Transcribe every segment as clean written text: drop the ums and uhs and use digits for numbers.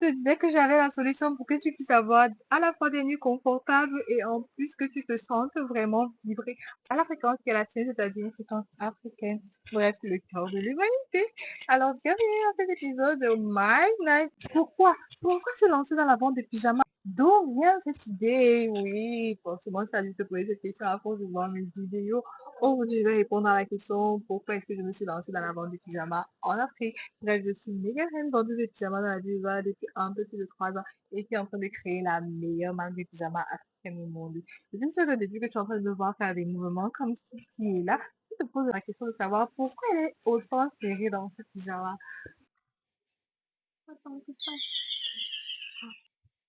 te disais que j'avais la solution pour que tu puisses avoir à la fois des nuits confortables et en plus que tu te sentes vraiment vibrer à la fréquence qui est la tienne, c'est-à-dire une fréquence africaine. Bref, le cœur de l'humanité. Alors, bienvenue dans cet épisode de My Night. Pourquoi se lancer dans la vente de pyjamas? D'où vient cette idée? Oui, forcément, tu as dû te poser cette question à force de voir mes vidéos. Aujourd'hui, je vais répondre à la question pourquoi est-ce que je me suis lancée dans la vente de pyjamas en Afrique. Bref, je suis méga fan vendeuse de pyjamas dans la diva depuis un peu plus de 3 ans et qui est en train de créer la meilleure marque de pyjamas africaine au monde. Je suis sûre que depuis que tu es en train de me voir faire des mouvements comme ceci et là, tu te poses la question de savoir pourquoi elle est autant serrée dans ce pyjama. Attends, c'est pas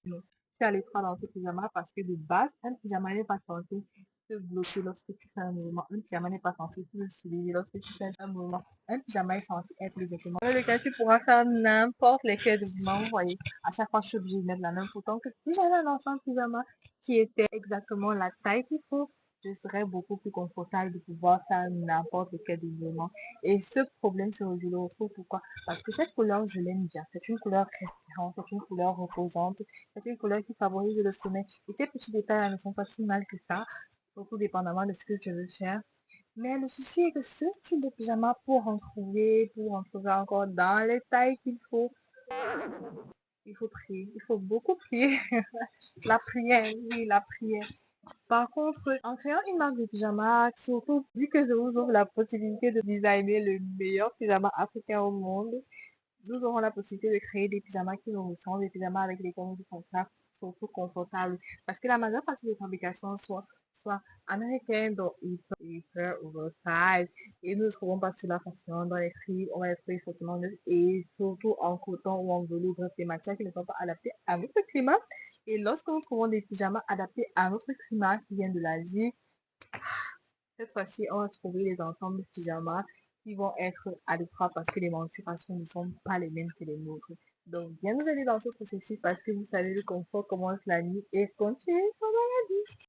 non. Tu as l'étroit dans ce pyjama parce que de base, un pyjama n'est pas censé te bloquer lorsque tu fais un mouvement. Un pyjama n'est pas censé te soulever lorsque tu fais un mouvement. Un pyjama est censé être le vêtement dans lequel tu pourras faire n'importe lesquels de mouvements. Vous voyez, à chaque fois, je suis obligée de mettre la même. Pourtant que si j'avais un ensemble pyjama qui était exactement la taille qu'il faut, je serais beaucoup plus confortable de pouvoir faire n'importe quel mouvement. Et ce problème se retrouve pourquoi? Parce que cette couleur, je l'aime bien. C'est une couleur respirante, c'est une couleur reposante. C'est une couleur qui favorise le sommeil. Et ces petits détails ne sont pas si mal que ça, surtout dépendamment de ce que je veux faire. Mais le souci est que ce style de pyjama, pour en trouver encore dans les tailles qu'il faut, il faut prier. Il faut beaucoup prier. La prière, oui, la prière. Par contre, en créant une marque de pyjama, surtout vu que je vous offre la possibilité de designer le meilleur pyjama africain au monde, nous aurons la possibilité de créer des pyjamas qui nous ressemblent, des pyjamas avec lesquels nous sont surtout confortables. Parce que la majeure partie des fabrications soit américaines, donc hyper oversize, et nous ne trouvons pas cela facilement dans les prix, on va les trouver fortement neufs, et surtout en coton ou en velours, bref, des matières qui ne sont pas adaptées à notre climat. Et lorsque nous trouvons des pyjamas adaptés à notre climat qui vient de l'Asie, cette fois-ci, on va trouver les ensembles de pyjamas qui vont être adéquats parce que les mensurations ne sont pas les mêmes que les nôtres. Donc, bien nous aider dans ce processus parce que vous savez, le confort commence la nuit et continue pendant la vie.